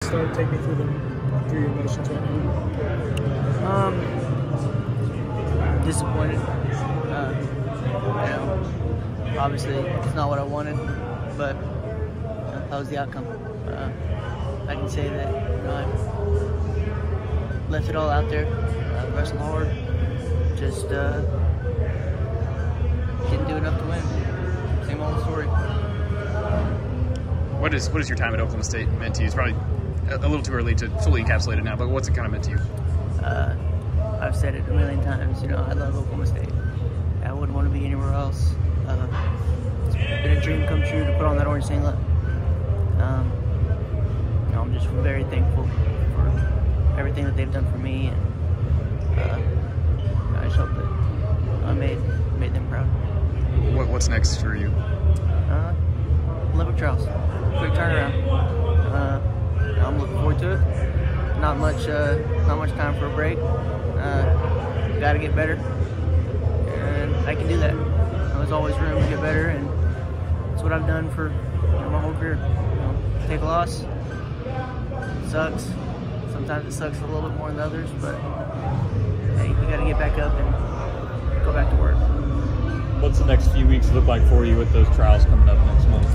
start? Take me through your emotions right now. Disappointed. Obviously it's not what I wanted, but that was the outcome. I can say that I left it all out there, wrestled hard, just didn't do enough to win. Same old story. What is your time at Oklahoma State meant to you? It's probably a little too early to fully encapsulate it now, but what's it kind of meant to you? I've said it a million times. I love Oklahoma State. I wouldn't want to be anywhere else. It's been a dream come true to put on that orange singlet. I'm just very thankful for everything that they've done for me, and I just hope that I made them proud. What's next for you? Olympic trials. Quick turnaround. I'm looking forward to it. Not much time for a break. Got to get better, and I can do that. There's always room to get better, and that's what I've done for my whole career. Take a loss. It sucks. Sometimes it sucks a little bit more than others, but hey, you got to get back up and go back to work. What's the next few weeks look like for you with those trials coming up next month?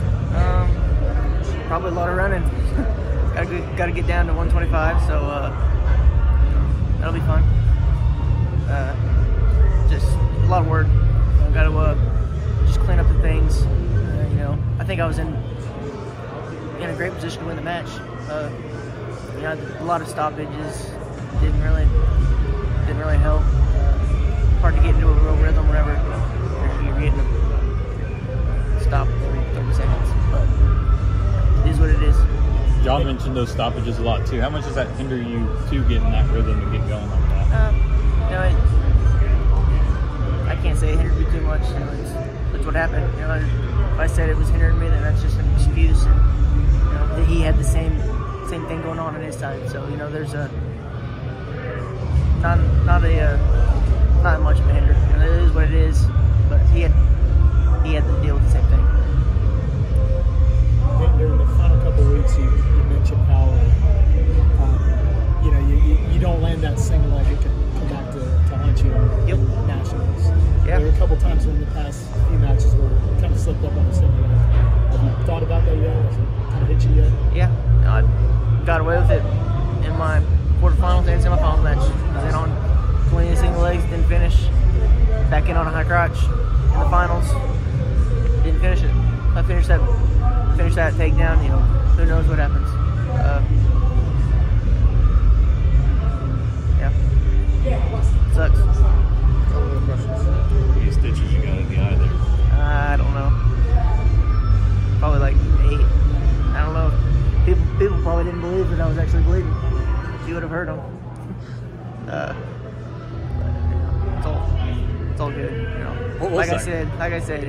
Probably a lot of running. Got to get down to 125, so that'll be fun. Just a lot of work. Got to just clean up the things. I think I was in a great position to win the match. A lot of stoppages didn't really help. Hard to get into a real rhythm whenever you're getting a stop every 30 seconds. But it is what it is. John mentioned those stoppages a lot too. How much does that hinder you to get in that rhythm and get going like that? I can't say it hindered me too much. That's what happened. If I said it was hindering me, then that's just an excuse. And that he had the same thing going on his side. So there's not much of a hinder. It is what it is. But he had to deal with the same thing. During the final couple of weeks, you mentioned how you don't land that single leg, it can come back to haunt you in nationals. Yeah. There were a couple times in the past few matches where it kind of slipped up on the single leg. Have you thought about that yet? Has it kind of hit you yet? Yeah, I got away with it in my quarterfinals and semifinals match. I was in on 20 single legs, didn't finish. Back in on a high crotch in the finals, didn't finish it. If I finish that takedown, who knows what happens. Sucks. How many stitches you got in the eye there? I don't know. Probably like 8. I don't know. People probably didn't believe that I was actually bleeding. You would have heard them. It's all good. Like I said,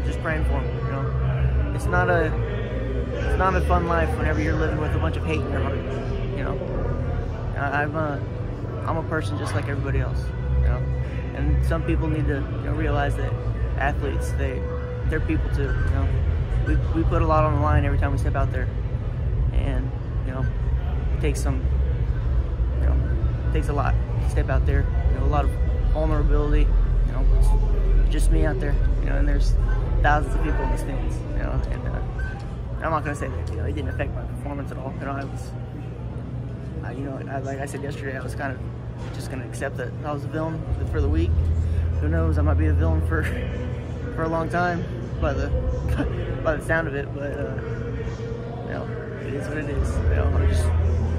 just praying for him. It's not a fun life whenever you're living with a bunch of hate in your heart. I'm a person just like everybody else. And some people need to realize that athletes, they're people too. We put a lot on the line every time we step out there, and it takes a lot to step out there. A lot of vulnerability. It's just me out there. And there's thousands of people in the stands. And I'm not gonna say that it didn't affect my performance at all. Like I said yesterday, I was kind of just gonna accept that I was a villain for the week. Who knows? I might be a villain for a long time by the sound of it. But it is what it is. I'm just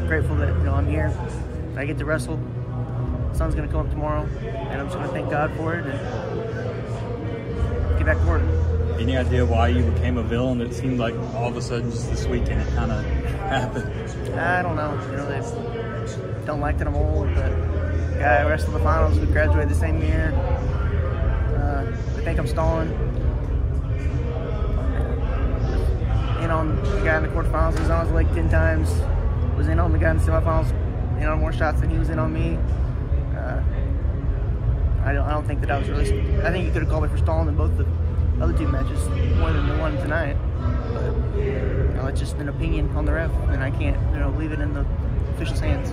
grateful that I'm here. I get to wrestle. The sun's gonna come up tomorrow, and I'm just gonna thank God for it and get back to work. Any idea why you became a villain? It seemed like all of a sudden just this weekend it kind of happened. I don't know. They don't like that I'm old, but the guy I wrestled the finals, we graduated the same year. They think I'm stalling. In on the guy in the quarterfinals, was on his leg 10 times. Was in on the guy in the semifinals, in on more shots than he was in on me. I don't think that I was really. I think you could have called me for stalling in both the other 2 matches more than the one tonight. But it's just an opinion on the ref, and I can't leave it in the official's hands.